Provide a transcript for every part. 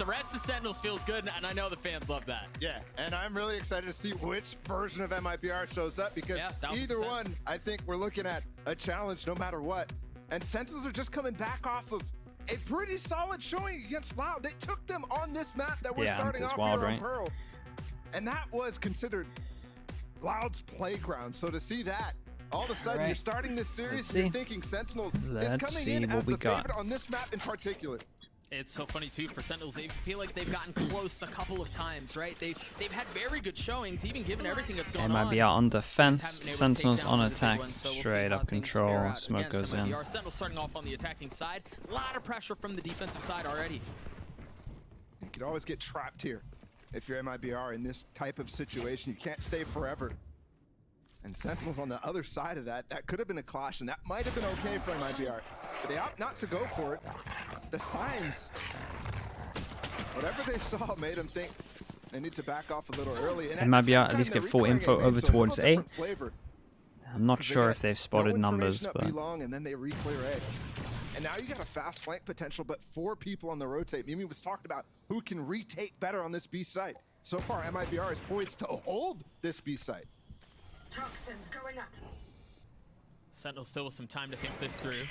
rest of Sentinels feels good, and I know the fans love that. Yeah, and I'm really excited to see which version of MIBR shows up, because either one, I think we're looking at a challenge no matter what. And Sentinels are just coming back off of a pretty solid showing against Loud. They took them on this map that we're starting off wild, here on Pearl. And that was considered Loud's playground. So to see that, all of a sudden you're starting this series and you're thinking Sentinels is coming in as the favorite on this map in particular. It's so funny too for Sentinels. They feel like they've gotten close a couple of times, right? They've had very good showings, even given everything that's going on. MIBR on defense, Sentinels on attack, straight up control, smoke goes in. Sentinels starting off on the attacking side. A lot of pressure from the defensive side already. You can always get trapped here if you're MIBR in this type of situation. You can't stay forever. And Sentinels on the other side of that, that could have been a clash, and that might have been okay for MIBR. But they opt not to go for it. The signs, whatever they saw, made them think they need to back off a little early. And MIBR at least get full info over towards A. I'm not sure if they've spotted numbers, but... And then they re-clear A. And now you got a fast flank potential, but 4 people on the rotate. Mimi was talking about who can retake better on this B site. So far, MIBR is poised to hold this B site. Toxins going up. Sentinels still with some time to think this through,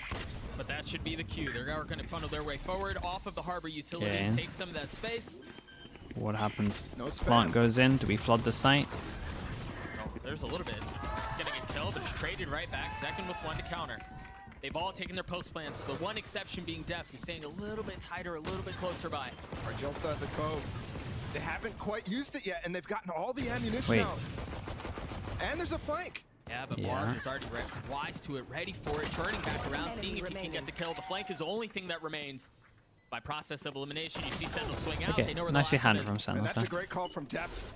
but that should be the cue. They're going to funnel their way forward off of the harbor utility, take some of that space. What happens? Plant goes in. Do we flood the site? Oh, there's a little bit. It's going to get killed, but it's traded right back. Second with 1 to counter. They've all taken their post plans. The one exception being Def, who's staying a little bit tighter, a little bit closer by. Argel still has a cove. They haven't quite used it yet, and they've gotten all the ammunition out. And there's a flank. Yeah, but Mark is already wise to it, ready for it, turning back around, seeing if he can get the kill. The flank is the only thing that remains. By process of elimination, you see Sentinel swing out. They know where nicely handled the from Sentinel. That's a great call from Depth.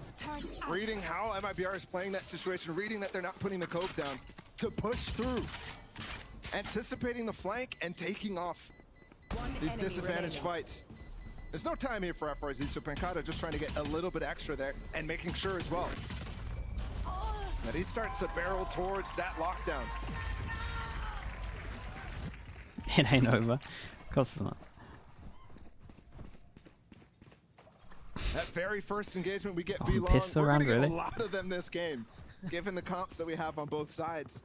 Reading how MIBR is playing that situation, reading that they're not putting the cove down to push through. Anticipating the flank and taking off these disadvantaged fights. There's no time here for FRZ, so Pancata just trying to get a little bit extra there and making sure as well that he starts to barrel towards that lockdown. It ain't over. Of course it's not. That very first engagement we get B-long, pistol round, we're gonna get really? a lot of them this game, given the comps that we have on both sides.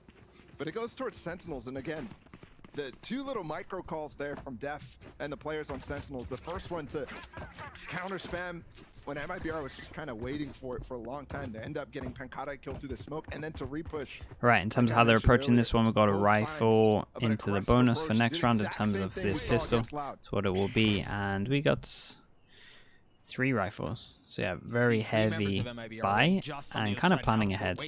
But it goes towards Sentinels, and again, the 2 little micro calls there from Def and the players on Sentinels. The first one to counter spam when MIBR was just kind of waiting for it for a long time. They end up getting Pancata killed through the smoke, and then to repush. Right, in terms of how they're approaching this one, we've got a rifle into the bonus for next round in terms of this pistol. That's what it will be, and we got 3 rifles. So yeah, very heavy buy, and kind of planning ahead.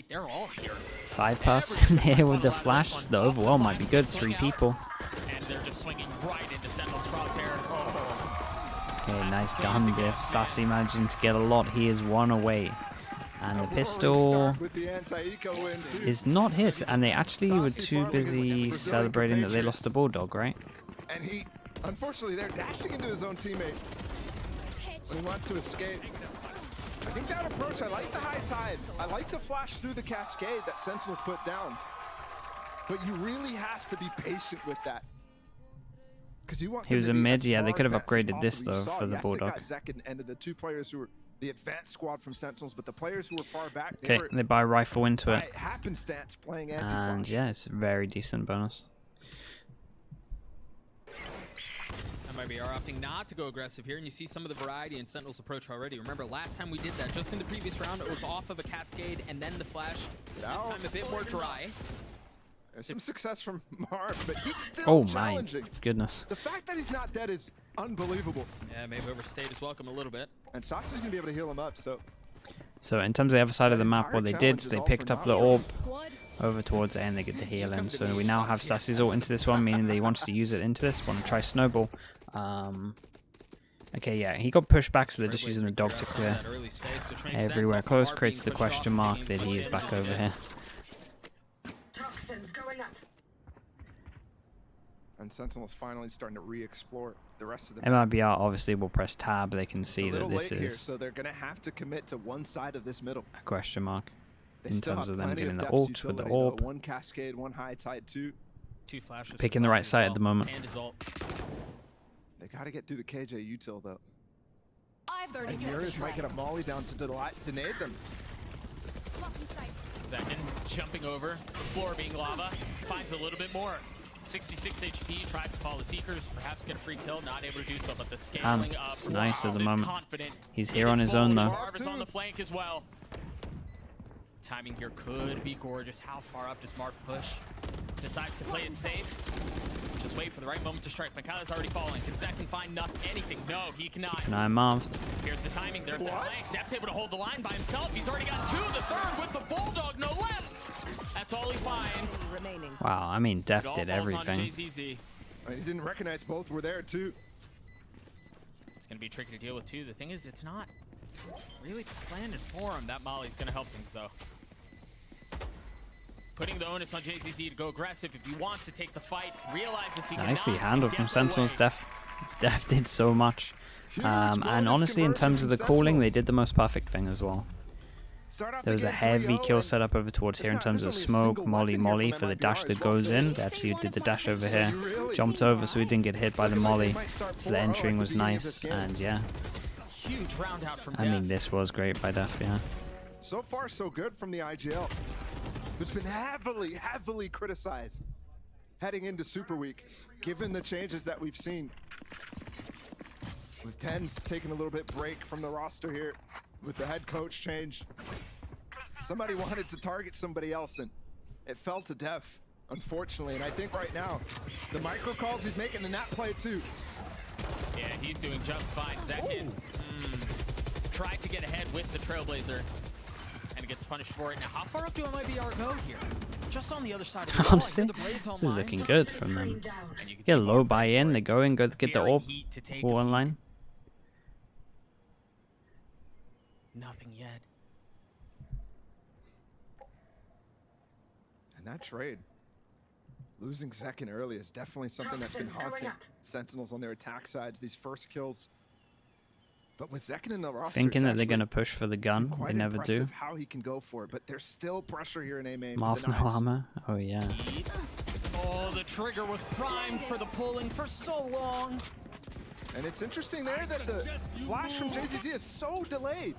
5 person here with the flash. The overwhelm might be good. 3 people. And they're just swinging right into Sentinel's crosshairs. Okay, nice gun diff. Sassy managing to get a lot. He is 1 away. And the pistol is not his. And they actually were too busy celebrating that they lost the Bulldog, right? And he, unfortunately, they're dashing into his own teammate when he wants to escape. I think that approach, I like the high tide. I like the flash through the cascade that Sentinels put down. But you really have to be patient with that. Because you want he was a mid, yeah, they could have upgraded this though for the Bulldog. And the 2 players who were the advanced squad from Sentinels, but the players who were far back, okay, they buy rifle into it. Happenstance playing anti-flash. And yeah, it's a very decent bonus. MIBR opting not to go aggressive here, and you see some of the variety in Sentinel's approach already. Remember, last time we did that, just in the previous round, it was off of a cascade and then the flash. This time a bit more dry. There's some success from Marv, but he's still challenging. My goodness. The fact that he's not dead is unbelievable. Yeah, maybe overstayed his welcome a little bit. And Sasha's going to be able to heal him up, so... So in terms of the other side of the map, what they did, they picked up the orb over towards A and they get the heal in. So we now have Sassy's ult into this one, meaning that he wants to use it into this one and try Snowball. Okay, yeah, he got pushed back, so they're just using the dog to clear everywhere close, creates the question mark that he is back over here. Toxins going up. And Sentinel's finally starting to re-explore the rest of the MIBR obviously will press tab, they can see that this is here, so they're gonna have to commit to one side of this middle. A question mark They in still terms have of them plenty getting the depth ult with utility, the though. orb. 1 cascade, 1 high tide, 2 flashes. Picking the right side at the moment. And his ult. They gotta get through the KJ util though. And Murias might get a molly down to deny them. Second, jumping over, the floor being lava, finds a little bit more. 66 HP, tries to follow the Seekers, perhaps get a free kill, not able to do so, but the scaling up. It's nice at the is moment. confident. He's here on his own though. Marv is on the flank as well. Timing here could be gorgeous. How far up does Marv push? Decides to play it safe. Just wait for the right moment to strike. Mikhail's already falling. Can Zek find anything? No, he cannot. And I'm marved. Here's the timing. There's the flank. Zep's able to hold the line by himself. He's already got two. The third with the Bulldog, no less. That's all he finds. Wow, I mean, Def did everything. He didn't recognize both were there too. It's going to be tricky to deal with too. The thing is, it's not really planned for him. That Molly's going to help things though. Putting the onus on JZZ to go aggressive if he wants to take the fight. Realizes he Nicely handled from Sentinels. Def did so much. And honestly, in terms of the calling, they did the most perfect thing as well. There was a heavy kill setup over towards here in terms of smoke, molly for the dash that goes in. They actually did the dash over here, jumped over so he didn't get hit by the molly. So the entering was nice, and yeah. Huge round out from I mean, this was great by Def, yeah. So far, so good from the IGL, who's been heavily criticized heading into Super Week, given the changes that we've seen. With Tens taking a little bit break from the roster here, with the head coach change. Somebody wanted to target somebody else, and it fell to Def, unfortunately. And I think right now, the micro calls he's making in that play too. Yeah, he's doing just fine. Second, tried to get ahead with the Trailblazer, and he gets punished for it. Now, how far up do MIBR go here? Just on the other side of the wall. Honestly, this is looking good from them. Get a low buy-in, they go and go get the orb online. Nothing yet. And that trade, losing Zekin early, is definitely something that's been haunting Sentinels on their attack sides. These first kills. But with Zekin in the roster, thinking that they're going to push for the gun, they never do. How he can go for it, but there's still pressure here in A main. Marv no armor. Oh yeah. Oh, the trigger was primed for the pulling for so long. And it's interesting there that the flash from JZZ is so delayed.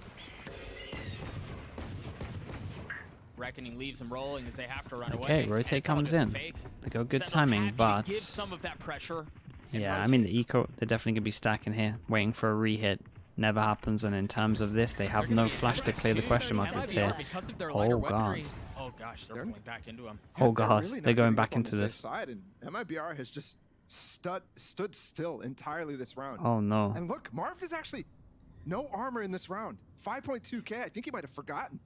Reckoning leaves him rolling as they have to run away. Okay, rotate comes in. They go good timing, but give some of that pressure. Yeah, I mean the eco, they're definitely gonna be stacking here, waiting for a re-hit. Never happens, and in terms of this, they have no flash to clear the question mark that's here. Oh god. Oh gosh, they're pulling back into him. Oh god, they're going back into this. Side, and MIBR has just stood still entirely this round. Oh no. And look, Marv is actually no armor in this round. 5.2k. I think he might have forgotten.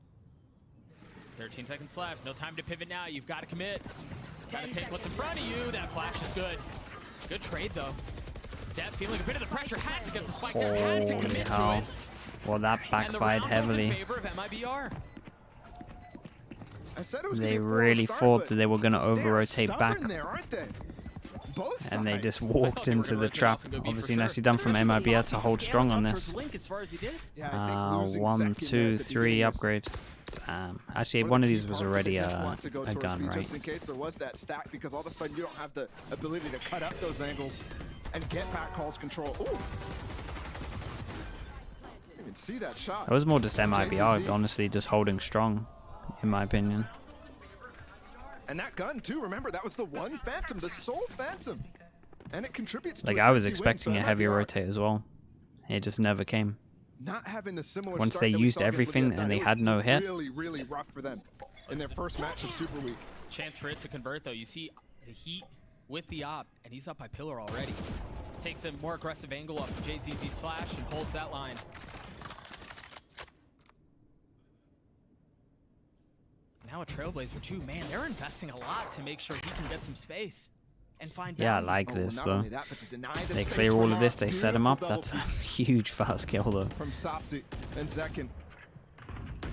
13 seconds left. No time to pivot now. You've got to commit. Got to take what's in front of you. That flash is good. Good trade though. Def feeling a bit of the pressure. Had to get the spike there. Had to commit to it. Well, that backfired heavily. In favor of MIBR. I said it was they really thought that they were going to over-rotate back. There, aren't they? Both and they just walked into the trap. Obviously nicely done from MIBR to hold strong on this. 1, 2, 3 upgrade. Actually, one of these was already a gun, right? Just in case there was that stack, because all of a sudden you don't have the ability to cut up those angles and get back calls control. Ooh. You can see that shot. It was more just MIBR, honestly, just holding strong, in my opinion. And that gun too, remember, that was the one Phantom, the sole Phantom. And it contributes to like, I was expecting a heavier rotate as well. It just never came. Not having the similar once they used everything and they had no hit. Really rough for them in their first match of Super Week. Chance for it to convert though. You see the heat with the op, and he's up by pillar already. Takes a more aggressive angle off of JZZ's flash and holds that line. Now a Trailblazer too. Man, they're investing a lot to make sure he can get some space. And find yeah, I like this though. They clear all of this, they set him up. That's a huge fast kill though. From Sasi and Zekin.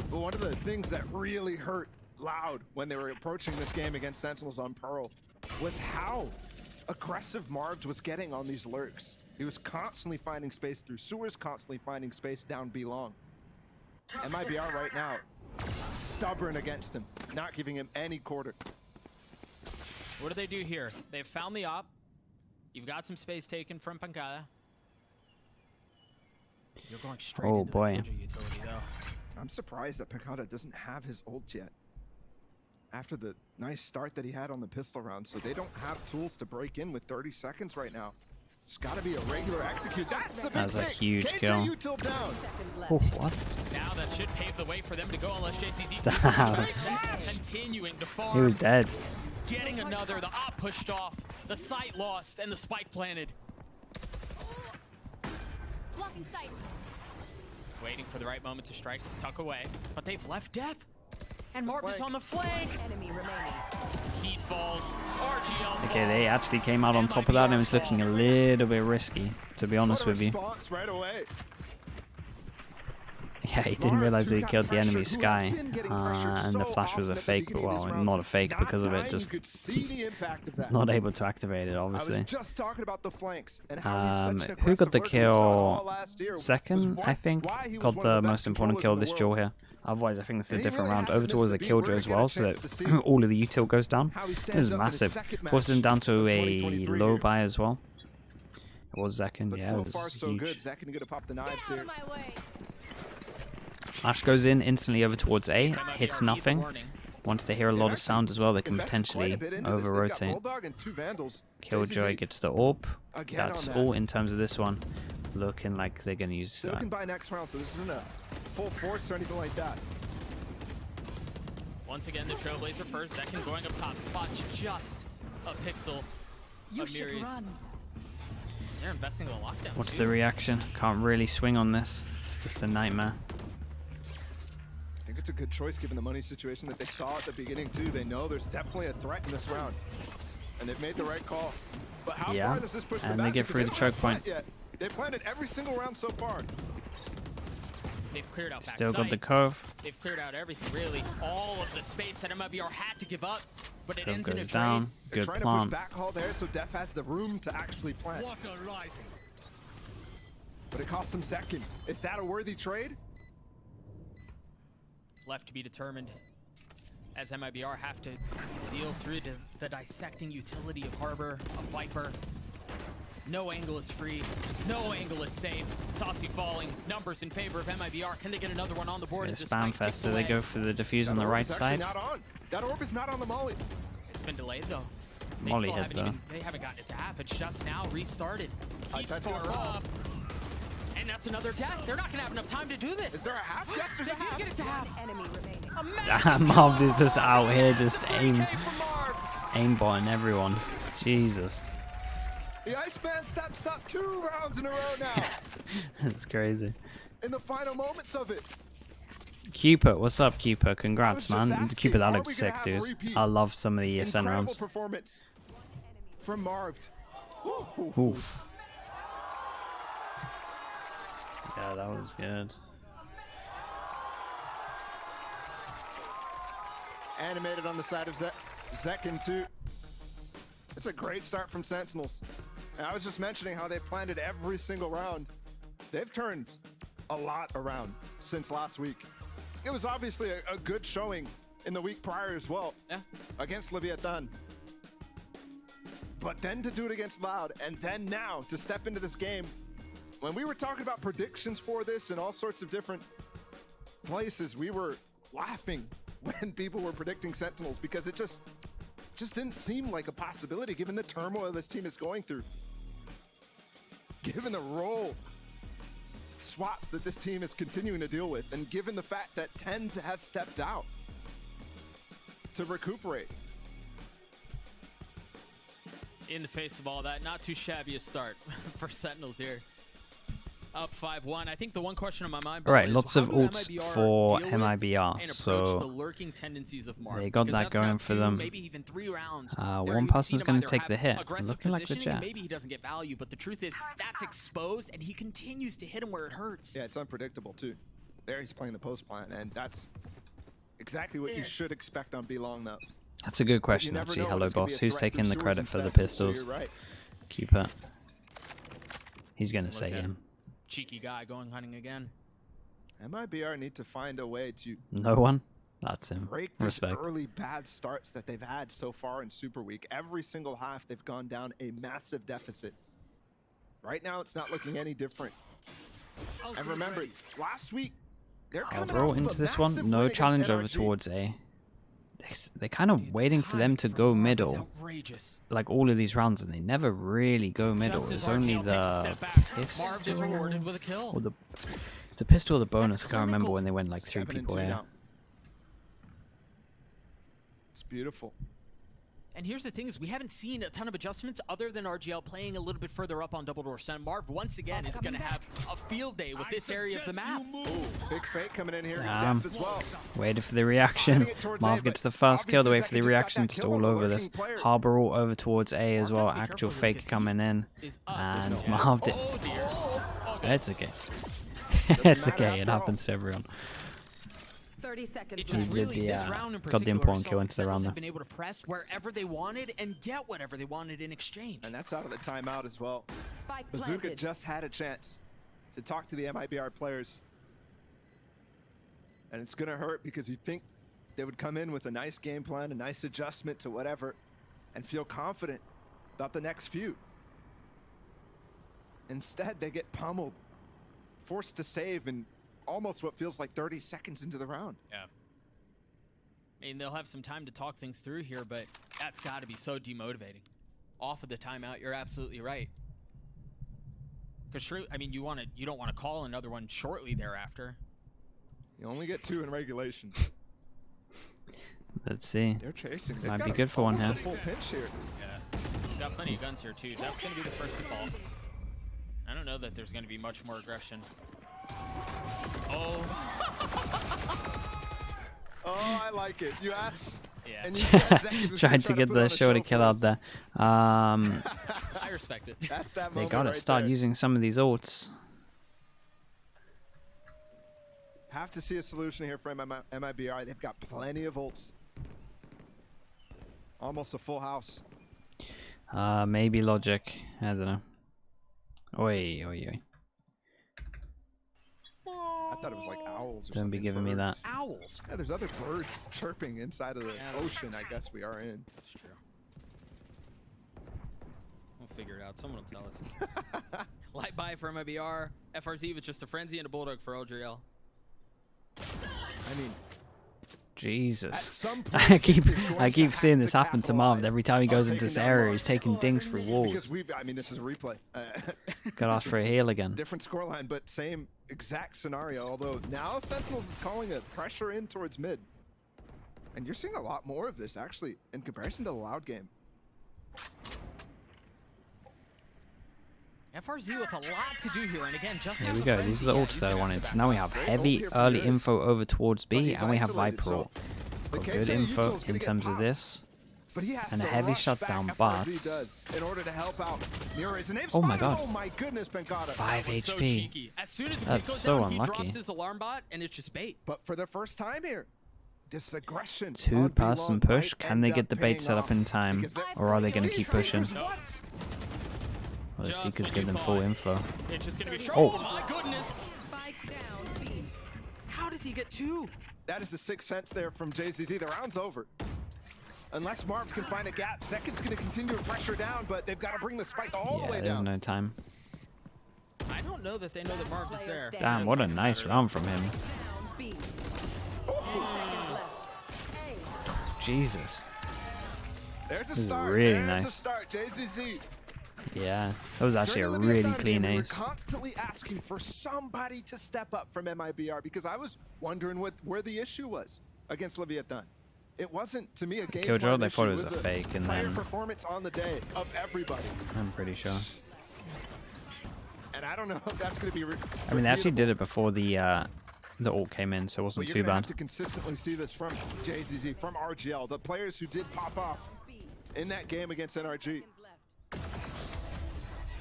But one of the things that really hurt Loud when they were approaching this game against Sentinels on Pearl was how aggressive Marvs was getting on these lurks. He was constantly finding space through sewers, constantly finding space down B long. MIBR right now, stubborn against him, not giving him any quarter. What do they do here? They've found the op. You've got some space taken from Pankaya. You're going straight Oh into boy. the Killjoy utility, though. I'm surprised that Picada doesn't have his ult yet. After the nice start that he had on the pistol round, so they don't have tools to break in with 30 seconds right now. It's got to be a regular execute. That's a big That's a pick. huge KJ kill. util down. Oh, what? Now that should pave the way for them to go unless JCZ Damn. continuing to farm. He was dead. Getting another, the op pushed off, the sight lost, and the spike planted. Blocking sight. Waiting for the right moment to strike, to tuck away. But they've left depth. And Marv is on the flank. Enemy remaining. Heat falls. RGL falls. Okay, they actually came out on top of that, and it was looking a little bit risky, to be honest with you. Response right away. Yeah, he didn't realize that he killed the enemy Sky, and the flash was a fake, but well, not a fake because of it, just not able to activate it, I was obviously. just talking about the flanks and how he's such an Who got the aggressive worker. We saw it all kill last year. second, I think? Why he was Got one the of most best important controllers kill in the this duel world. here. Otherwise, I think this is a And he different really round. hasn't Over missed towards the the beat. We're Killjoy gonna as get a well, so chance to see that all of the util goes down. how he It stands was up in his massive. second Forced him match down to of a 2023 low here. buy as well. It was Zekin, But yeah, so it was far so huge. good. Zach gonna pop the Get knives out here. of my way. Flash goes in instantly over towards A, MIBR hits need the nothing. warning. Once they hear a lot of sound as well, they can Invested quite potentially a bit into this. They've got over-rotate. Bulldog and 2 Vandals. Killjoy JCZ gets the AWP. again That's on that. all in terms of this one. Looking like they're going to use Still that. can buy next round, so this isn't a full force or anything like that. Once again, the Trailblazer first, second going up top. Spots just a pixel of Miri's. They're investing in the lockdown. What's too. the reaction? Can't really swing on this. It's just a nightmare. I think it's a good choice given the money situation that they saw at the beginning too. They know there's definitely a threat in this round, and they've made the right call. But how Yeah, far does this push them and they back? get Because through the don't have choke point. plant yet. They've planted every single round so far. They've cleared out back Still got sight. the Cove. They've cleared out everything, really. All of the space that MIBR had to give up, but it Cove ends in a goes trade. down. They're Good trying plant. to push back hall there, so Def has the room to actually plant. But it costs them second. Is that a worthy trade? Left to be determined, as MIBR have to deal through the dissecting utility of Harbor, of Viper. No angle is free. No angle is safe. Saucy falling. Numbers in favor of MIBR. Can they get another one on the board? Yeah, as this spam fight ticks fest, so they away? go for the defuse on That the orb right is actually side. not on. That orb is not on the molly. It's been delayed though. They Molly still hit, haven't though. even, they haven't gotten it to half. It's just now restarted. Heat's time to far go for up. And that's another death. They're not gonna have enough time to do this. Is there a half? Yes, there's They a did half. get it to half. Enemy remaining. A massive Marv kill. is just out here, just It's a aim, 3K for Marv. aimbotting everyone. Jesus. The Iceman steps up 2 rounds in a row now. That's crazy. In the final moments of it. Cupid, what's up, Cupid? I Congrats, was just man. asking, Cupid, that are looks we gonna sick, have a dude. repeat? I love some of the ESN Incredible rounds. performance from Marv. Oof. Yeah, that was good. Animated on the side of Zekin too. It's a great start from Sentinels. And I was just mentioning how they planted every single round. They've turned a lot around since last week. It was obviously a good showing in the week prior as well, Yeah. against Leviathan. But then to do it against Loud, and then now to step into this game, when we were talking about predictions for this in all sorts of different places, we were laughing when people were predicting Sentinels because it just didn't seem like a possibility given the turmoil this team is going through. Given the role swaps that this team is continuing to deal with, and given the fact that Tens has stepped out to recuperate. In the face of all that, not too shabby a start for Sentinels here. Up 5-1. I think the one question on my mind. All right, is lots how of do ults MIBR for deal with MIBR, and approach so the lurking tendencies of Marv? they got Because that that's now going for 2, them. Maybe even 3 rounds. One where you've person's seen him gonna either take have the hit, aggressive looking like the positioning, and Jet. maybe he doesn't get value, but the truth is that's exposed, and he continues to hit him where it hurts. Yeah, it's unpredictable too. There he's playing the post plant, and that's exactly what you should expect on B-Long though. That's a good But you question, never actually. know when Hello, it's gonna boss. be a Who's threat taking through the sewers credit and for the stuff, so pistols? you're right. Cupid. He's gonna say Look at him. Cheeky guy going hunting again. MIBR need to find a way to No one? That's him. break these Respect. early bad starts that they've had so far in Super Week. Every single half, they've gone down a massive deficit. Right now, it's not looking any different. And remember, last week, they're I'll coming roll off of into a this one. massive No win against challenge over NRG. towards A. They're kind of waiting for them to go middle, Outrageous. like all of these rounds, and they never really go middle. Just as It's only RGL takes a the step back, Marv is pistol rewarded with a kill. or it's the pistol or the bonus. That's I can't remember clinical. when they went like 3 7 and people 2 here. now. It's beautiful. And here's the thing is we haven't seen a ton of adjustments other than RGL playing a little bit further up on Double Door Sun. Marv once again is going to have a field day with this area of the map. Ooh, big fake coming in here. Damn. Def as well. Waited for the reaction. Finding it towards Marv A, gets but the first kill. The obviously wait for the Zeki just got reaction. that Just kill all on the over lurking this. player. Harbor all over towards A as Marv well. has to be Actual careful fake because coming in. Is up. And There's no- Marv did. Oh dear. Oh, It's okay. Doesn't It's matter okay. It after all. happens to everyone. 30 seconds It left. just He did really, the, this round in got the particular, important so kill into the Sentinels round have there. been able to press wherever they wanted and get whatever they wanted in exchange. And that's out of the timeout as well. Spike Bazooka planted. just had a chance to talk to the MIBR players. And it's going to hurt because you think they would come in with a nice game plan, a nice adjustment to whatever, and feel confident about the next few. Instead, they get pummeled, forced to save in almost what feels like 30 seconds into the round. Yeah. I mean, they'll have some time to talk things through here, but that's got to be so demotivating. Off of the timeout, you're absolutely right. Because I mean, you don't want to call another one shortly thereafter. You only get 2 in regulation. Let's see. They're chasing. They've Might got be good for one almost here. a full pinch here. Yeah. Got plenty of guns here too. That's going to be the first to fall. I don't know that there's going to be much more aggression. Oh. Oh, I like it. You asked, Yeah. and you said Zeki was gonna Tried try to get put the on a show to show kill for out us. there. I respect it. That's that They moment gotta right start there. using some of these ults. Have to see a solution here for MIBR. They've got plenty of ults. Almost a full house. Maybe logic. I don't know. Oi, oi, oi. I thought it was like owls or Don't be something, giving me that. birds. Owls. Yeah, there's other birds chirping inside of the ocean, I guess we are in. That's true. We'll figure it out. Someone will tell us. Light buy for MIBR. FRZ with just a frenzy and a bulldog for LGL. I mean, Jesus. some I point, keep Fitz is going I to keep have seeing to this happen to Marv. capitalize Every time he on goes into taking this down area, Marv. he's taking dings for walls. Because I mean, this is a replay. Gotta ask for a heal again. Different scoreline, but same exact scenario. Although now Sentinels is calling a pressure in towards mid. And you're seeing a lot more of this, actually, in comparison to the Loud game. FRZ with a lot to do here, and again, just Here has we a go. frenzy. These are the Yeah, ults he's that I gonna have wanted. to So now we have Great ult heavy here from early Riz. info over towards But B, he's and we have isolated, Viper so ult. the Got KJ good info util's gonna in get terms of popped. this. But he has And a to heavy rush shutdown, back, but- FRZ does, in order to help out Mures. And they've Oh my spotted- god. Oh my goodness, Bengata. 5 That was so HP. cheeky. As soon as the That's kick goes so down, he unlucky. drops his alarm bot, and it's just bait. But for the first time here, this aggression. on 2-person B-Long push. might Can end they up get the bait paying set up off, in time? because they're- Or are they going to These keep pushing? Seekers, what? Well, the Just Seekers when give you them full thought. info. It's just gonna be Oh. oh my goodness! Spike down B. How does he get 2? That is the 6th sense there from JZZ. The round's over. Unless Marv can find a gap, Second's going to continue to pressure down, but they've got to bring the spike all the Yeah, way there's down. no time. I don't know that they know that Marv is there. Damn, what a nice round from him. Down B. 10 seconds left. A. There's Jesus. a This is start. really There's a nice. start. JZZ. Yeah, that was actually a During the really Leviathan clean game, we were ace. constantly asking for somebody to step up from MIBR because I was wondering where the issue was against Leviathan. It wasn't, to me, a game Killjoy, plan they thought issue. it was a fake, and player then- performance on the day of everybody. I'm pretty sure. And I don't know if that's going to be. I mean, they actually did it before the ult came in, so it But wasn't you're too gonna have bad. to consistently see this from JZZ, from RGL, the players who did pop off in that game against NRG.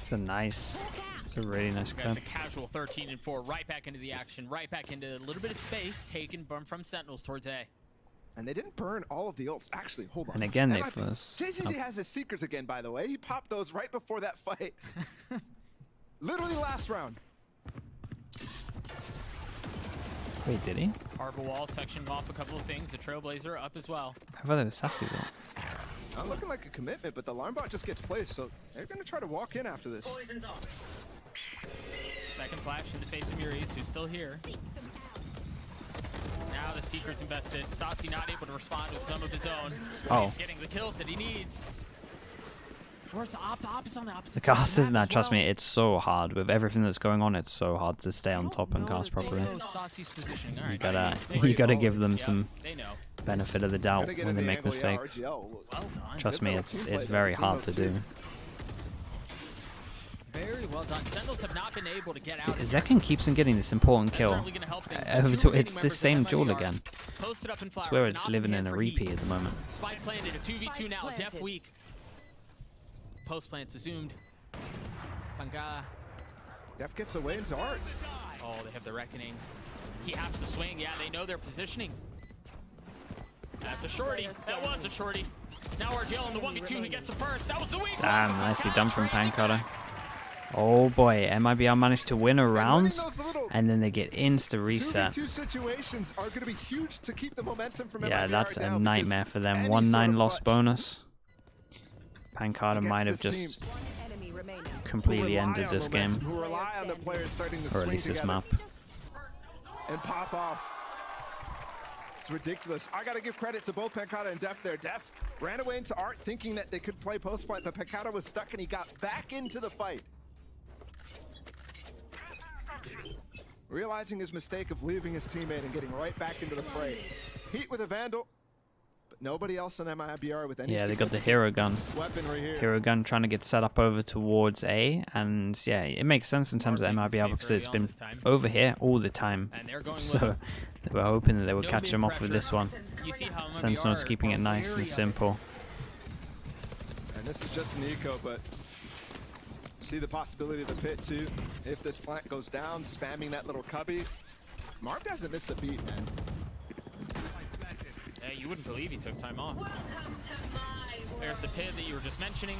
It's a nice, it's a really nice That's clip. a casual 13 and 4, right back into the action, right back into a little bit of space taken from Sentinels towards A. And they didn't burn all of the ults. Actually, hold on. And again, they That might be- first- JZZ has his Seekers again, by the way. He popped those right before that fight. Literally last round. Wait, did he? Harbor wall sectioned off a couple of things. The Trailblazer up as well. I thought it was Sassy's ult. Not looking like a commitment, but the alarm bot just gets placed, so they're going to try to walk in after this. Poison's off. Second flash in the face of Muriz, who's still here. Now the Seeker's invested. Saucy not able to respond with some of his own. Oh. He's getting the kills that he needs. Or it's the opposite on the opposite. The cast side isn't that. as Trust well. me, it's so hard with everything that's going on. It's so hard to stay on top and cast properly. Saucy's positioning. All You right. gotta, They you gotta know. give them Yep, some they know. benefit of the doubt Gotta get when in they the make angle, yeah, mistakes. RGL. Well done. Trust me, Good it's little team play very between hard to those two. do. Very well done. Sentinels have not been able to get out. Zekken keeps on getting this important That's kill. certainly gonna help things. Over Two to, remaining it's the members of same duel MIBR again. posted up in I flowers, swear an it's option living here in a for repeat Heat. at the moment. Spike planted, a 2v2 now. Spike Def planted. weak. Post plants assumed. Panga. Def gets away into Art. Oh, they have the reckoning. He has to swing. Yeah, they know their positioning. That's a shorty. That was a shorty. Now RGL in the 1v2. He gets it first. That was the weak one. Damn, nicely done from Pancotta. Oh boy, MIBR managed to win a round, and then they get insta reset. 2v2 situations are going to be huge to keep the momentum from Yeah, MIBR that's down a nightmare because for them. any 1-9 sort of loss clutch bonus. Pancotta against might have this just One enemy remaining. who completely rely ended on this game, momentum, who rely on the players starting to or at swing least this together map. and pop off. It's ridiculous. I got to give credit to both Pancotta and Def there. Def ran away into Art thinking that they could play post fight, but Pancotta was stuck and he got back into the fight. Realizing his mistake of leaving his teammate and getting right back into the fray. Heat with a Vandal, but nobody else on MIBR with any Yeah, they got the significant hero gun. weaponry here. Hero gun trying to get set up over towards A, and yeah, it makes sense in terms of Mark taking MIBR space because it's early on been this time. over here all the time. And they're going with So him. they were hoping that they would No catch him off with mid-pressure. this one. You see how Sentinel's MIBR keeping it are nice wary and of it. simple. And this is just an eco, but see the possibility of the pit too. If this plant goes down, spamming that little cubby. Mark doesn't miss a beat, man. Hey, you wouldn't believe he took time off. There's the pit that you were just mentioning.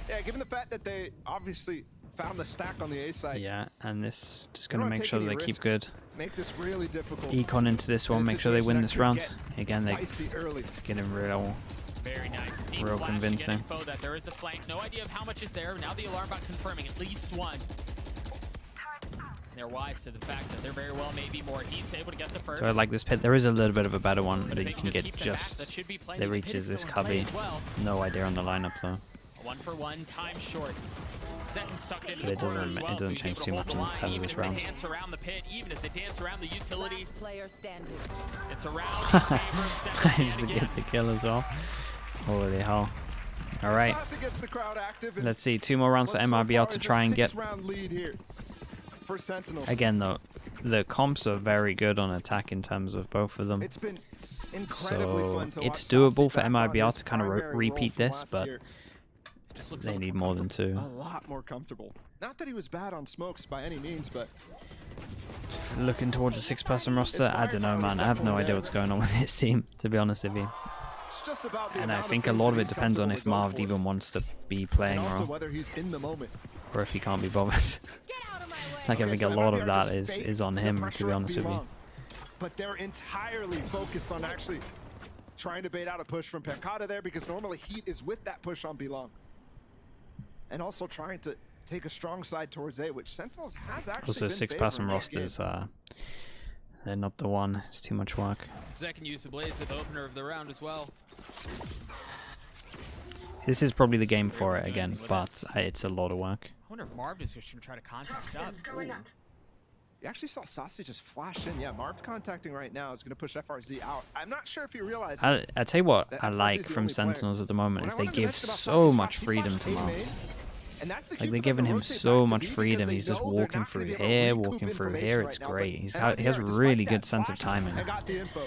Yeah, given the fact that they obviously found the stack on the A side. Yeah, and this just they don't gonna wanna make take sure any they keep risks, good. Make this really difficult. Econ into this one, In a make sure they win situation this that round. could Again, they Dicey early. get him real. Very nice. Deep Real flash convincing. to get info that there is a flank. No idea of how much is there. Now the alarm bot confirming at least one. They're wise to the fact that there very well may be more. Heat's able to get the first. So I like this pit. There is a little bit of a better one, but If you they can get keep them back, that just should be plenty. that The pit reaches is this still in play cubby. as well. No idea on the lineup though. A 1-for-1, time short. Zetten's tucked into But the it doesn't corner as rem- it well, doesn't so he's change able too to hold much the in the line, time of even this as round. they dance around the pit, even as they dance around the utility. Last player standing. It's a round in favor of Zetten's Managed to yet again. get the kill as well. Holy hell. Alright, Saucy gets the crowd active, and let's see. 2 more rounds for what so MIBR far to is a try and get. 6-round lead here for Sentinels. Again though, the comps are very good on attack in terms of both of them. It's been incredibly So fun to it's watch doable Saucy for back on MIBR his to kind of primary role repeat from this, last but year. Just looks they so need much more than 2. A lot more comfortable. Not that he was bad on smokes by any means, but Looking towards a 6-person roster, I don't know, man. I have no idea what's going on with this team, to be honest with you. it's just about the And I amount think a things lot that of it he's depends on comfortable if to go Marv for, even wants to be playing and also or whether he's in the moment. if he can't be bothered. Like I Okay, think so a lot of MIBR that just is faked on the him, to pressure be of honest with you. Belong. But they're entirely focused on actually trying to bait out a push from Pancotta there, because normally Heat is with that push on Belong. And also trying to take a strong side towards A, which Sentinels has actually Also, been 6-person favoring this game. rosters, they're not the one. It's too much work. Zek can use the blades at the opener of the round as well. This is probably the game for it again, but it's a lot of work. I wonder if Marv is just going to try to contact up. Toxins going up. You actually saw Saucy just flash in. Yeah, Marv contacting right now is going to push FRZ out. I'm not sure if he realizes. I tell you what that I FRZ like is the from only player. Sentinels at the moment What is I they wanted to give mention about so Saucy's much flash, he freedom flashed to A Marv. main, and that's the key Like for they're them giving to him rotate so back to much B, because freedom. they He's just know they're walking not gonna through be able to here, recoup walking through information here. right It's now, great. but He has MIBR, despite really that good sense of flash, timing. I got the info.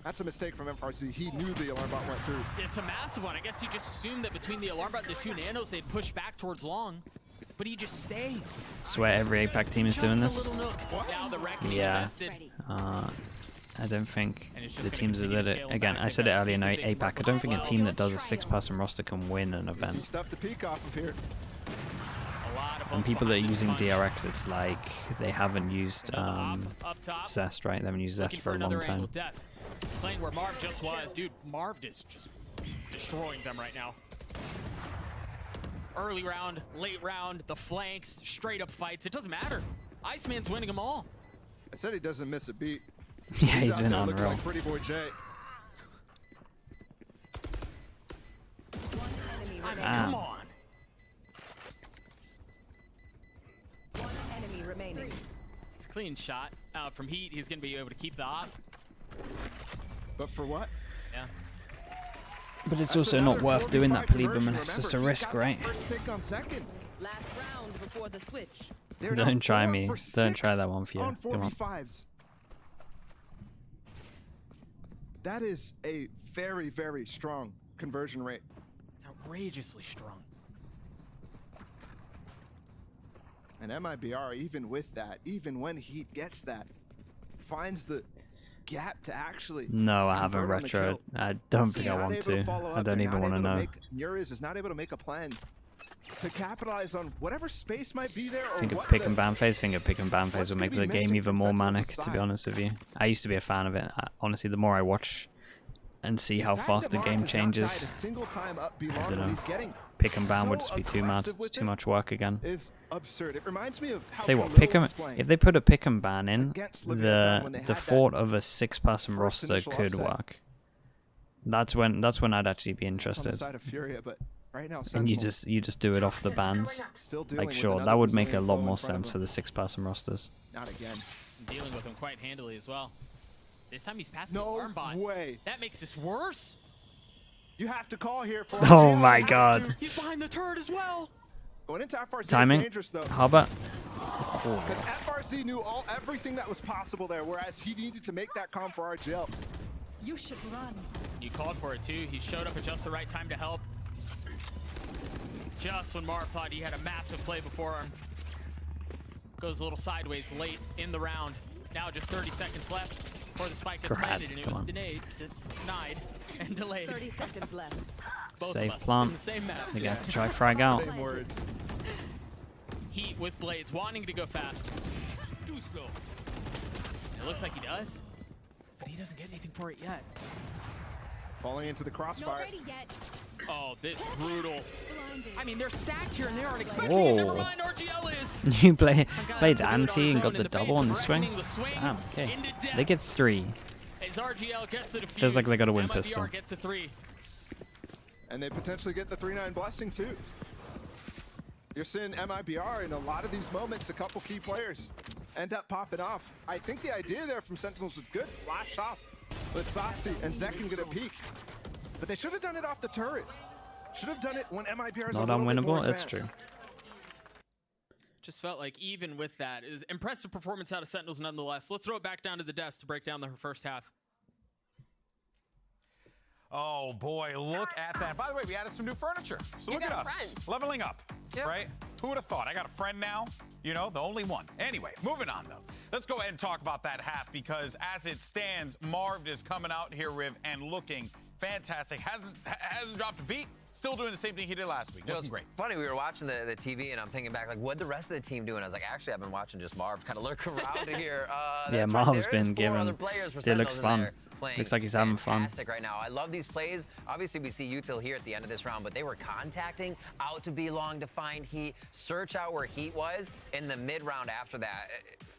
That's a mistake from FRZ. He knew the alarm bot went through. It's a massive one. I guess he just assumed that between the alarm bot and the 2 nanos, they'd push back towards long. But he just stays. Swear every APAC team is Just doing a this. little nook. Now the reckoning Yeah. invested. I don't think And it's just the gonna teams that continue did to it. scale Again, back. I said it They've got earlier in Seekers, they APAC. I work don't think a well. team that does a 6-person roster can win an Some event. stuff to peek off of here. A lot of And people that are behind this using punch. DRX, it's like they haven't used Another up top. Zest, right? They haven't used Zest Looking for a long another angle. time. Death. Playing where Marv just was. Dude, Marv is just destroying them right now. Early round, late round, the flanks, straight up fights. It doesn't matter. Iceman's winning them all. I said he doesn't miss a beat. Yeah, he's out been there on a looking roll. like Pretty Boy Jay. One enemy I mean, remaining. come on. One enemy remaining. It's a clean shot from Heat. He's going to be able to keep the op. But for what? Yeah. But it's That's also not another worth doing that, 4v5 conversion. Lieberman. It's just a Remember, he risk, got right? that first pick on second. Last round before the switch. They're now Don't try 4 me. for Don't try 6 that one for you. on Come on. 4v5s. That is a very, very strong conversion rate. Outrageously strong. And MIBR, even with that, even when Heat gets that, finds the gap to actually No, I haven't convert on the retro. kill. I don't think I Not want able to. follow I up, don't they're even not want to able know. make- Nuriz is not able to make a plan to capitalize on whatever space might be there. I Or think a what pick the- and ban phase. Think a pick and ban phase what's will gonna make be the game missing even from more Sentinel's manic, to be side? honest with you. I used to be a fan of it. Honestly, the more I watch and see how fact fast that the game Martins not died a changes, single time up B long dunno. when he's getting pick and ban so would just be too much, aggressive with too it much work again. is absurd. It reminds me of how Tell you what, Khalil pick 'em. was playing. If they put a pick and ban in, Against Leviathan when they the had that thought of a 6-person first roster initial could upset. work. That's when I'd actually be It's on the interested. side of Furia, but right now And you Sentinels just do it off the Toxins bans. going up. still dealing Like with sure, another that would make a Brazilian lot foe in more front of sense for him. the 6-person rosters. Not again. Dealing with him quite handily as well. This time he's passing No the arm bot. way. That makes this worse. You have to call here for Oh RGL. my You have God. to. He's behind the turret as well. Going into FRC Timing. is dangerous though. Harbor. Because FRC knew everything that was possible there, whereas he needed to make that call for RGL. You should run. You called for it too. He showed up at just the right time to help. Just when Marv thought he had a massive play before him. Goes a little sideways late in the round. Now just 30 seconds left before the spike gets Grad, planted, and it come was on. denied, and delayed. 30 seconds left. Both Safe of us plant. in the same map. They have to try frag out. Same words. Heat with blades, wanting to go fast. Too slow. It looks like he does, but he doesn't get anything for it yet. Falling into the crossfire. yet. Oh, this brutal. Blinded. I mean, they're stacked here and they aren't expecting Whoa. it. Never mind, RGL is. You Guys, played to do it on anti his and own got in the face double on of the swing. reckoning, the swing Damn, okay. into death. They get 3. As RGL gets it a Feels like they got a win MIBR pistol. gets a 3. And they potentially get the 3-9 blessing too. You're seeing MIBR in a lot of these moments, a couple key players end up popping off. I think the idea there from Sentinels was good. Flash off with Sasi and Zekin get a peek. But they should have done it off the turret. Should have done it when MIBR is Not a little bit more unwinnable, that's advanced. true. Just felt like even with that, it was impressive performance out of Sentinels nonetheless. Let's throw it back down to the desk to break down the first half. Oh boy, look at that. By the way, we added some new furniture. So look at us. Leveling up, right? Who would have thought? I got a friend now, you know, the only one. Anyway, moving on though. Let's go ahead and talk about that half because as it stands, Marv is coming out here, Riv, and looking fantastic. Hasn't dropped a beat. Still doing the same thing he did last week. Looking great. Funny, we were watching the TV and I'm thinking back, like, what'd the rest of the team do? And I was like, actually, I've been watching just Marv kind of lurk around here. Yeah, That's Marv's There's been 4 given- other players for it looks Sentinels in fun. there playing Looks like he's having fun. fantastic right now. I love these plays. Obviously, we see Util here at the end of this round, but they were contacting out to be long to find Heat, search out where Heat was. In the mid-round after that,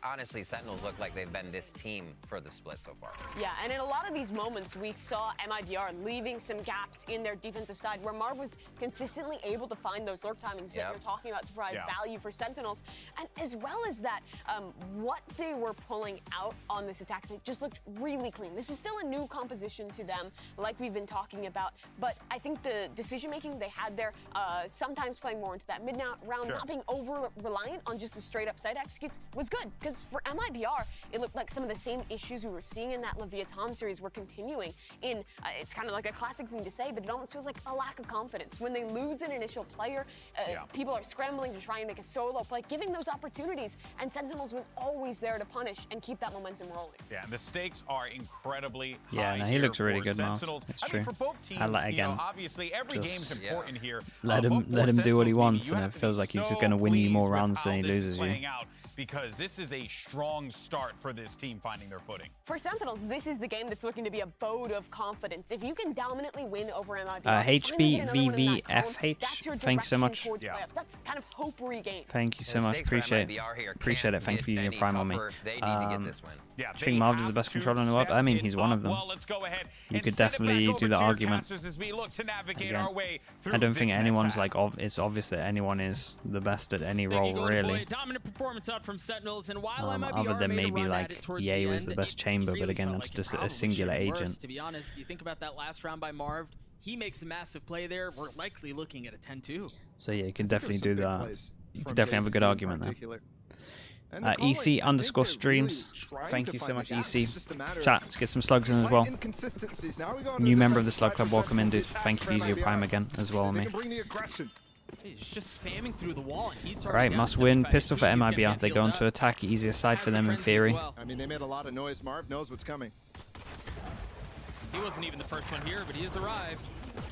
honestly, Sentinels look like they've been this team for the split so far. Yeah, and in a lot of these moments, we saw MIBR leaving some gaps in their defensive side where Marv was consistently able to find those lurk timings that Yep. you're talking about to provide Yeah. value for Sentinels. And as well as that, what they were pulling out on this attack site just looked really clean. This is still a new composition to them, like we've been talking about, but I think the decision-making they had there, sometimes playing more into that mid-round, Sure. not being over-reliant on just the straight-up side executes, was good. Because for MIBR, it looked like some of the same issues we were seeing in that Leviathan series were continuing in, it's kind of like a classic thing to say, but it almost feels like a lack of confidence. When they lose an initial player, people are scrambling to try and make a solo play, giving those opportunities, and Sentinels was always there to punish and keep that momentum rolling. Yeah, and the stakes are incredibly really Yeah, high no, he here looks really for good, Miles. Sentinels. That's I true. mean, for both teams, I like, you know, again, obviously every game's just important here. let But him for do what he Sentinels, wants, you and have it to feels be like he's so just gonna win you more pleased with rounds than how he this is loses you. playing out, because this is a strong start for this team finding their footing. For Sentinels, this is the game that's looking to be a abode of confidence. If you can dominantly win over MIBR, HBVVFH, thanks so much. Yeah. That's kind of hope regained. Thank you so The much. stakes for Appreciate MIBR here appreciate it. can't Thank you for get using your any prime on me. tougher. They need to get this win. Yeah, I think Marv is the best controller in the world. I mean, he's one of them. Well, let's go ahead You and could send it definitely back do over the to your argument. casters as we look to navigate Again, our way through I don't this think next anyone's half. like it's obvious that anyone is the best at any Thank you, role, Golden really. Boy. Dominant performance out from Sentinels, and while MIBR Other than made a maybe run at like it towards EA the was the end, best it chamber, but really again, felt that's like it just a probably singular should've been worse, agent. to be honest, you think about that last round by Marv, he makes a massive play there. We're likely looking at a 10-2. So yeah, you can definitely There's some do big that. plays You from could definitely have a JCC good in argument there. particular. And the calling, I EC think underscore they're streams. really trying Thank to you so find much, the gaps. EC. It's just a matter of Chat, let's get some slugs in as slight well. inconsistencies. Now we go on to New the member of the defensive Slug side Club, for welcome in, Sentinels. dude. The Thank you for attack using your for prime MIBR. again as well, They me. can bring the aggression. He's just spamming through the wall, and he's Alright, must win. Pistol for MIBR. They go on to attack. Easier side for them in theory. I mean, they made a lot of noise. Marv knows what's coming. He wasn't even the first one here, but he has arrived.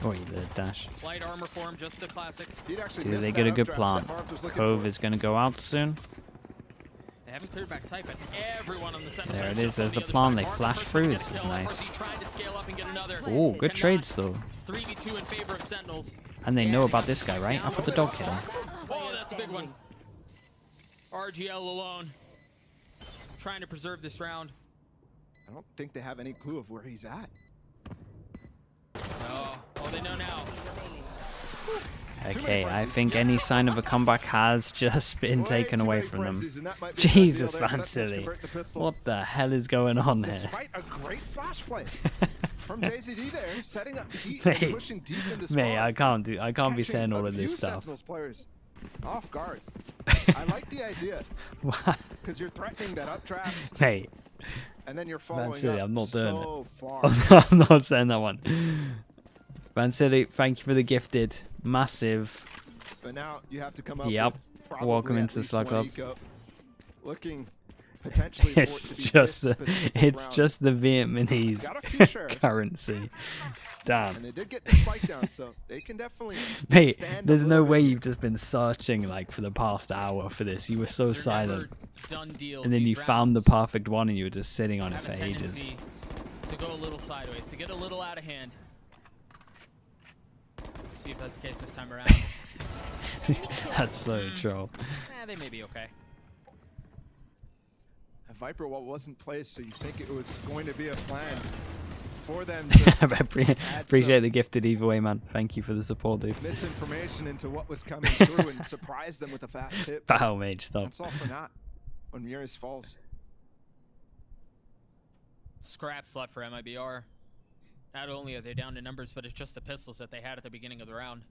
Oh, he did dash. Light armor for him, just the classic. He'd actually Dude, missed they that get a good updraft plant. that Marv was looking Cove for. is going to go out soon. They haven't cleared back sight, but everyone on the center There side it just is, there's on the other plan, side. they Marv, flash first through, one to this get is kill. nice. RC trying to scale up and get another. Ooh, good Cannot. trades though. 3v2 in favor of Sentinels. And they know about this guy, right? I thought the dog killed him. Oh, that's a big one. RGL alone. Trying to preserve this round. I don't think they have any clue of where he's at. Oh, they know now. Okay, I think any sign of a comeback has just been Way taken too away many from them. frenzies, and that might be a bad Jesus, deal there. Van Sentinels Silly. convert the pistol. What the hell is going on here? Despite a great flash play from JCD there, setting up heat Mate, and pushing deep in the spawn. Mate, I can't be Catching saying all a of this few stuff. Sentinels players off guard. I like the idea What? because you're threatening that updraft Mate, and then you're following Silly, up I'm not doing so far. I'm not saying that one. Van Silly, thank you for the gifted. Massive. But now you have to come up Yep. with probably Welcome at into the least Slug one Club. eco. Looking potentially for it It's to be just this the specific round. the Vietnamese Got a few sheriffs. currency. Damn. And they did get the spike down, so they can definitely Mate, stand a there's no little way bit. you've just been searching like for the past hour for this. You were so They're silent. never done deals And then these you found the rounds. perfect one and you were just sitting on it Have for a ages. tendency to go a little sideways, to get a little out of hand. Let's see if that's the case this time around. That's so troll. They may be okay. A Viper wall wasn't placed, so you think it was going to be a plan for them to Appreciate the gifted either way, man. Thank you for the support, dude. misinformation into what was coming through and surprise them with a fast hit. Battle mage, stop. That's all for naught when Muris falls. Scraps left for MIBR. Not only are they down to numbers, but it's just the pistols that they had at the beginning of the round.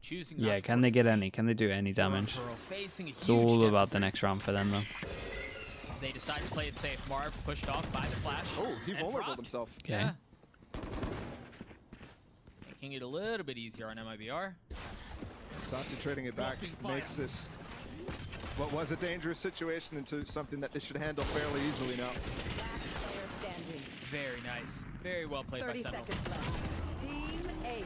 Choosing not Yeah, to can they force get the any? Can they do any Burrow damage? facing a It's huge all about deficit. the next round for them, though. They decide to play it safe. Marv pushed off by the flash. Oh, he and vulnerable proc. himself. Okay. Yeah. Making it a little bit easier on MIBR. Saucy trading it back makes this what was a dangerous situation into something that they should handle fairly easily now. Player standing. Very nice. Very well played by 30 Sentinels. seconds left. Team Ace.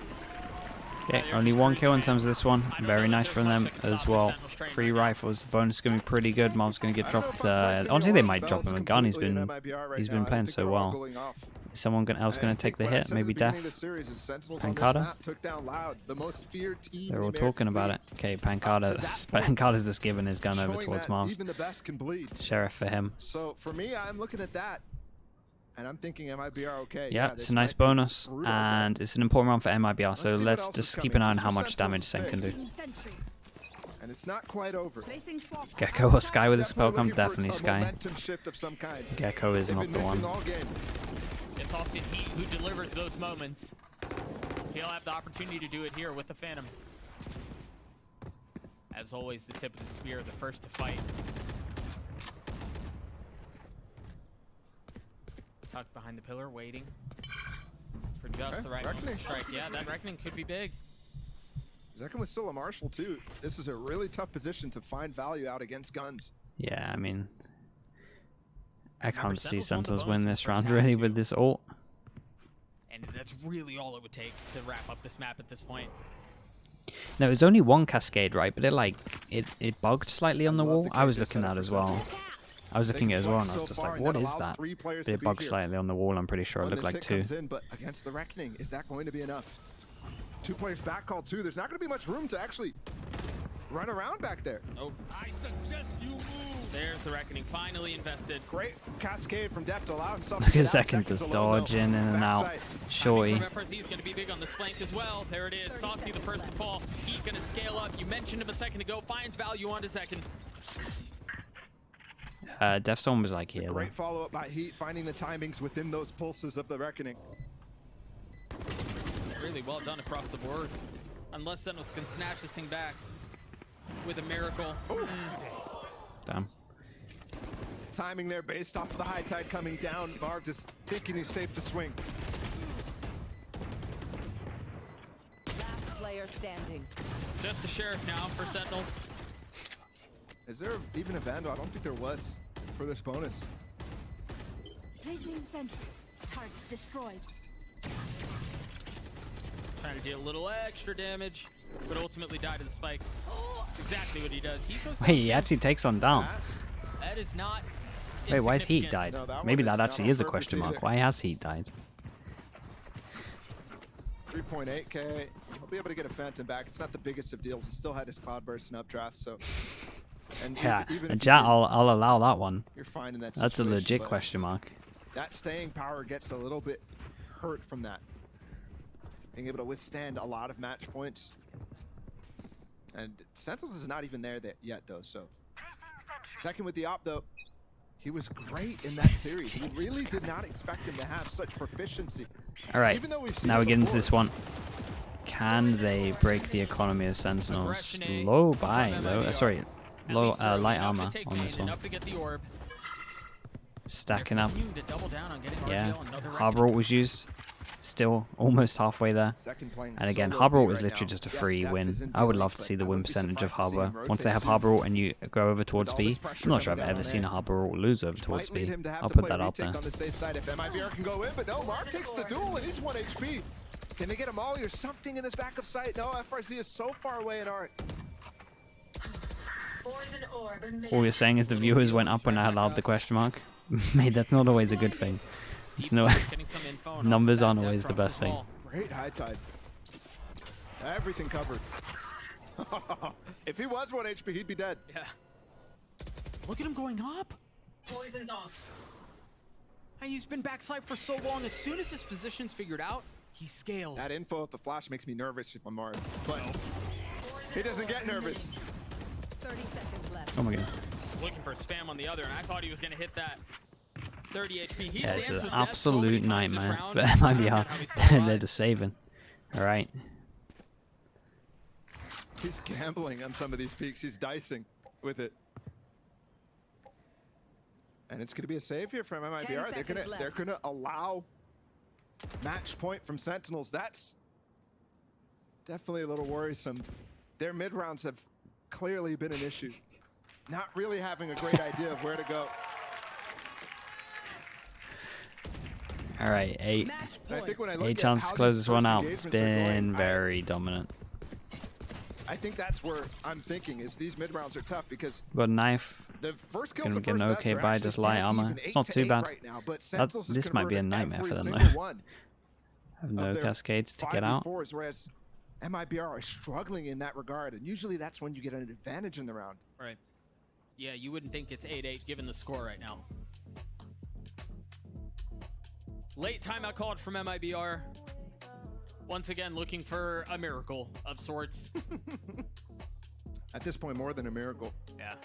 Okay, only one kill in terms of this one. Very nice from them as well. 3 rifles. The bonus is going to be pretty good. Mom's going to get dropped. Honestly, they might drop him a gun. He's been playing so well. Is someone else going to take the hit? Maybe Death? Pancada? They're all talking about it. Okay, Pancada's just giving his gun over towards Mom. Even the best can bleed. Sheriff for him. So for me, I'm looking at that, and I'm thinking MIBR okay. Yeah, it's a nice bonus, and it's an important round for MIBR, so let's just keep an eye on how much damage Sen can do. Sentry. And it's not quite over. Placing swap. Gecko or Sky with a spell come? Definitely Definitely looking for a Sky. momentum shift of some kind. Gecko is They've not been the missing one. all game. It's often he who delivers those moments. He'll have the opportunity to do it here with the Phantom. As always, the tip of the spear, the first to fight. Tucked behind the pillar, waiting for just the right moment to strike. Yeah, that reckoning could be big. Zekin was still a marshal too. This is a really tough position to find value out against guns. Yeah, I mean, I can't see Sentinels Sentinels won the win bonus this in the first round half, really too. with this ult. And that's really all it would take to wrap up this map at this point. No, it was only one cascade, right? But it bugged slightly on the love wall. the I was case they looking set at up as for well. Sentinels. I was looking at it as well, and I So was just far, like, and what that is allows that? 3 players But to it be bugged here. slightly on the wall. I'm pretty sure it When looked this like hit 2. comes in, but against the Reckoning, is that going to be enough? 2 players back call 2. There's not going to be much room to actually run around back there. Oh, I suggest you move. There's the Reckoning finally invested. Great cascade from Def to allow himself Look to at get out. Second Seconds just alone, though. dodging in and out. Backside. Shorty. From FRZ is going to be big on this flank as well. There it is. Saucy the first to fall. Heat going to scale up. You mentioned him a second ago. Finds value onto Second. Def Zone was like It's a here. though. great follow-up by Heat, finding the timings within those pulses of the Reckoning. Really well done across the board. Unless Sentinels can snatch this thing back with a miracle. Damn. Timing there based off the high tide coming down. Marv just thinking he's safe to swing. Last player standing. Just the Sheriff now for Sentinels. Is there even a Vandal? I don't think there was for this bonus. Placing sentry. Targets destroyed. Trying to deal a little extra damage, but ultimately died to the spike. That's exactly what he does. He goes down Wait, he too. actually takes one down. That is not Wait, why has Heat insignificant. died? No, that Maybe one is that not actually on is a purpose question mark. either. Why has Heat died? 3.8k. He'll be able to get a Phantom back. It's not the biggest of deals. He still had his Cloudburst and updraft, so. And Yeah, even and if you chat, did, I'll allow that one. you're fine in that That's a situation, legit but question mark. That staying power gets a little bit hurt from that. Being able to withstand a lot of match points. And Sentinels is not even there yet, though, so. Second with the op, though. He was great in that series. We really did not expect him to have such proficiency. All right, Even though we've seen now it we get into before. this one. Can they break the economy of Sentinels? Aggression A Low from buy, though. MIBR. Sorry, At low least they're light enough to armor take on main, this one. Enough to get the orb. Stacking They're up. continuing to double down on getting Yeah, RGL, another Harbor Ult was used. Still almost halfway there. Second playing And again, solo Harbor B Ult is right literally now. just a Yes, free Def win. is in I would B, love to but see the I win would be percentage of surprised to see Harbor. him Once they rotate have too. Harbor Ult and you go over towards all B, this pressure I'm not sure I've coming down ever on seen A. a Harbor Ult lose over towards Might lead B. him to have I'll to put play that out retake there. on the safe side if MIBR can go in, but no, Marv takes the duel and he's 1 HP. Can they get a molly or something in this back of sight? No, FRZ is so far away in art. Poison orb emitted. All you're saying is the viewers went up when I allowed the question mark. Mate, that's not always a good thing. It's Deep no Flash getting some info and numbers off aren't the bat, always Def the drops best his thing. ball. Great high tide. Everything covered. If he was 1 HP, he'd be dead. Yeah. Look at him going up. Poison's off. Hey, he's been backside for so long. As soon as his position's figured out, he scales. That info of the flash makes me nervous if I'm Marv, but he doesn't get nervous. 30 seconds left. Oh my goodness. Looking for spam on the other, and I thought he was going to hit that 30 HP. He's Yeah, it's danced an with death so many absolute times this nightmare round. for I don't get MIBR. how he's still They're alive. just saving. Alright. He's gambling on some of these peaks. He's dicing with it. And it's going to be a save here from MIBR. 10 They're seconds going left. to allow match point from Sentinels. That's definitely a little worrisome. Their mid rounds have clearly been an issue. Not really having a great idea of where to go. Alright, 8. Match And I point. think when I look 8 at chances how to close these this one first out. It's engagements are going, been very dominant. I think that's where I'm thinking is these mid rounds are tough because Got a knife. the first kills Gonna the get an first okay bets are buy, actually just light dead armor. even, It's not 8 to too 8 bad. right now, but Sentinels has This might be a converted nightmare every for them, though. single one Have of no their cascades to get out. 5v4s, whereas MIBR are struggling in that regard, and usually that's when you get an advantage in the round. Right. Yeah, you wouldn't think it's 8-8 given the score right now. Late timeout called from MIBR. Once again, looking for a miracle of sorts. At this point, more than a miracle. Yeah.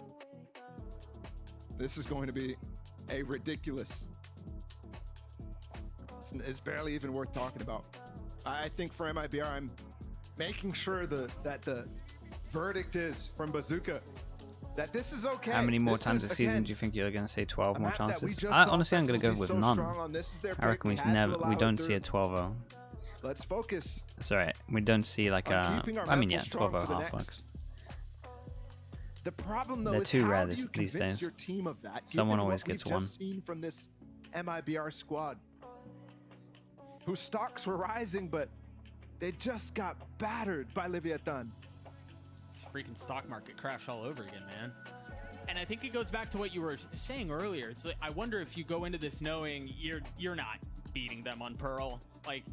This is going to be a ridiculous. It's barely even worth talking about. I think for MIBR, I'm making sure that the verdict is from Bazooka that this is okay. How many more This times is, this season again, do you think you're going to say 12 a more map that we chances? just saw Honestly, I'm going to go Sentinels be with so none. strong on. This is their I break. reckon had to allow we it don't through. see a 12-0. Let's focus. Sorry, we don't see like On a. keeping our I mean, mental yeah, strong 12-0 for the half next. works. The problem though They're is too how rare do you these convince days. your team of that? Someone given always what we've gets one. just seen from this MIBR squad, whose stocks were rising, but they just got battered by Leviathan. It's a freaking stock market crash all over again, man. And I think it goes back to what you were saying earlier. It's like, I wonder if you go into this knowing you're not beating them on Pearl. Like,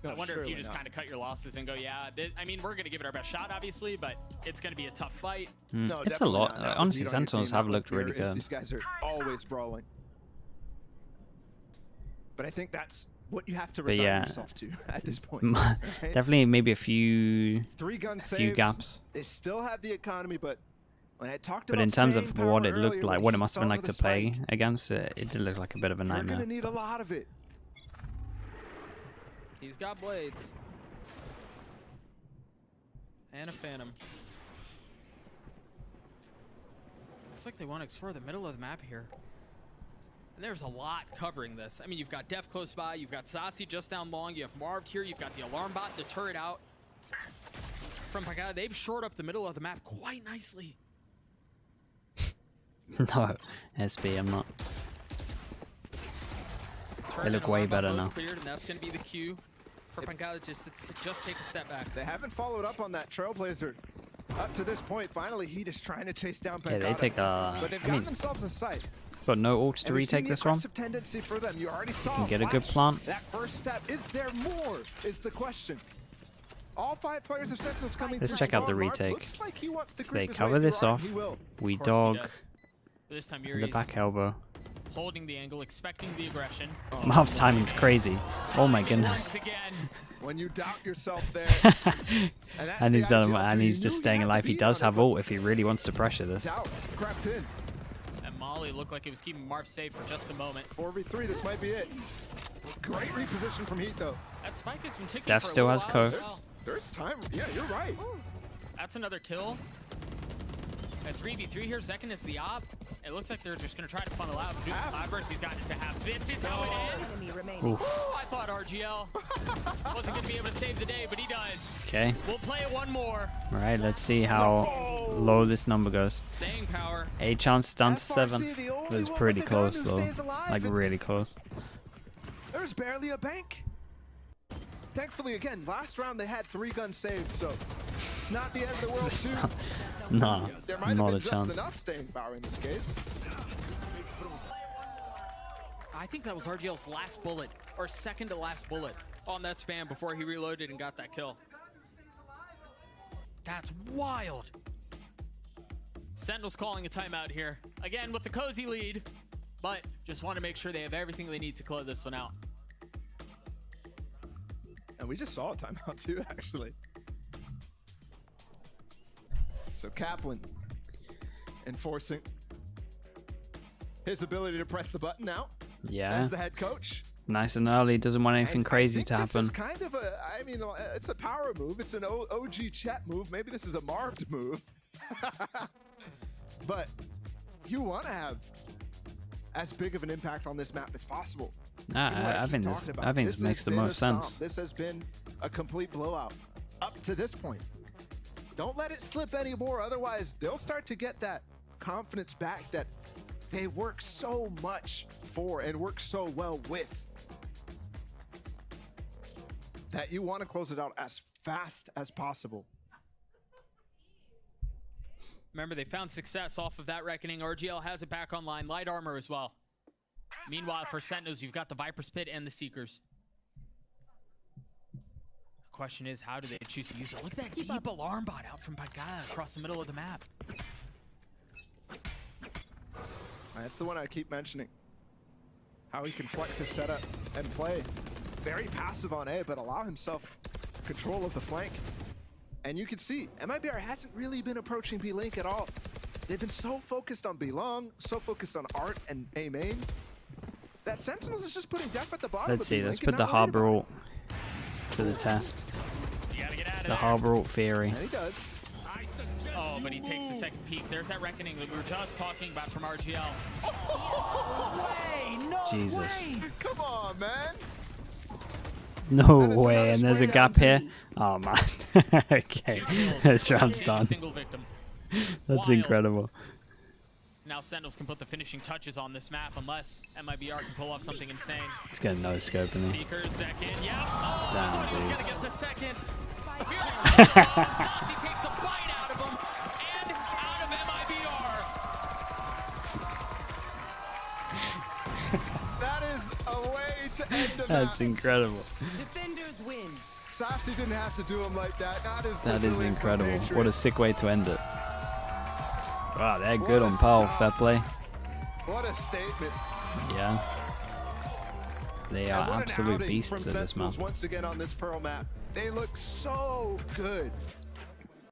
No, I wonder if you just not. kind of cut your losses and go, yeah, I mean, we're going to give it our best shot, obviously, but it's going to be a tough fight. No, It's a definitely lot. not. Not Honestly, with Pete on your Sentinels team, have not looked with really Beer. good. These guys are always brawling. But I think that's what you have to resign yeah. yourself to at this point. right? Definitely maybe a few 3-gun few saves. gaps. They still have the economy, but when I talked But about in terms staying of power what it earlier, looked like, when what it he must have fell been like the to play spike, against, it did look like a bit of a you're nightmare. gonna need a lot of it. He's got blades. And a Phantom. Looks like they want to explore the middle of the map here. And there's a lot covering this. I mean, you've got Def close by, you've got Sassy just down long, you have Marv here, you've got the alarm bot, the turret out. From Pagada, they've shored up the middle of the map quite nicely. No, SB, I'm not. Turret look and way alarm bot better both now. Cleared, and that's going to be the cue for Pagada just to just take a step back. They haven't followed up on that Trailblazer up to this point. Finally, Heat is trying to chase down Yeah, they Pagada, take a. but they've I gotten mean, themselves a sight. got no ults to And we've seen retake the this one. aggressive tendency for them. You already saw can a get a good flash. plant. That first step. Is there more? Is the question. All 5 players of Sentinels coming Let's through check out the strong. Mark retake. looks like he wants to So creep they his cover way this through. off. He will. We Of course he dog does. This time the Yuri's back elbow. holding the angle, expecting the aggression. Marv's timing's crazy. Oh my Timing goodness. once again. When you doubt yourself there. that's And the he's done, ideal and too. he's You just knew staying had to alive. He beat does on it, have but ult if he really wants to pressure this. Doubt crept in. And Molly looked like it was keeping Marv safe for just a moment. 4v3, this might be it. Great reposition from Heat though. That spike has been ticking Def for a still little has while as Coast. well. There's time. Yeah, you're right. That's another kill. At 3v3 here, Zekin is the op. It looks like they're just going to try to funnel out. Duke Labyrinth, he's got it to have. This is how it is. Enemy remaining. Oof. Oh, I thought RGL wasn't going to be able to save the day, but he does. Okay. We'll play it one more. Alright, let's see how low this number goes. Staying power. 8 chance down to FRC, 7. the only It was one pretty with the gun close who though. stays alive, Like and really close. There's barely a bank. Thankfully, again, last round they had 3-gun saves, so it's not the end of the world too. Nah, There might have not been a just chance. enough staying power in this case. I think that was RGL's last bullet, or second to last bullet on that spam before he reloaded and got that kill. That's wild. Sentinel's calling a timeout here. Again, with the cozy lead, but just want to make sure they have everything they need to close this one out. And we just saw a timeout too, actually. So Kaplan enforcing his ability to press the button now Yeah. as the head coach. Nice and early. Doesn't want anything And I crazy think to this happen. is kind of a, I mean, it's a power move. It's an OG Chet move. Maybe this is a Marved move. But you want to have as big of an impact on this map as possible. Nah, Given what I keep think talking this. about. I think This this makes has the been a most stomp. sense. This has been a complete blowout up to this point. Don't let it slip anymore, otherwise they'll start to get that confidence back that they work so much for and work so well with, that you want to close it out as fast as possible. Remember, they found success off of that reckoning. RGL has it back online. Light armor as well. Meanwhile, for Sentinels, you've got the Viper's Pit and the Seekers. The question is, how do they choose to use it? Look at that deep alarm bot out from Pagada across the middle of the map. That's the one I keep mentioning. How he can flex his setup and play. Very passive on A, but allow himself control of the flank. And you can see, MIBR hasn't really been approaching B-Link at all. They've been so focused on B-Long, so focused on Art and A main, that Sentinels is just putting Def at the bottom. Let's see. Let's put the Harbor ult to the test. You gotta get out of The there. Harbor ult theory. And he does. Oh, but he takes the second peek. There's that reckoning that we were just talking about from RGL. Jesus. Come on, man. No And it's way. another And there's a spray down gap here. too. Oh man. Okay. This round's Hit a done. single victim. That's Wild. incredible. Now Sentinels can put the finishing touches on this map unless MIBR can pull off something insane. He's got no scope in there. Seeker, second, yeah. Oh, Damn, he's gonna dudes. get the second. Zazi takes a bite out of him and out of MIBR. That is a way to end the That's match. incredible. Defenders win. Safsy didn't have to do him like that. Not his That is Brazilian incredible. compatriot. What a sick way to end it. Wow, they're What good a on Pearl. stop. Fair play. What a statement. Yeah. They And are what an absolute outing beasts from at this Sentinels map. once again on this Pearl map. They look so good.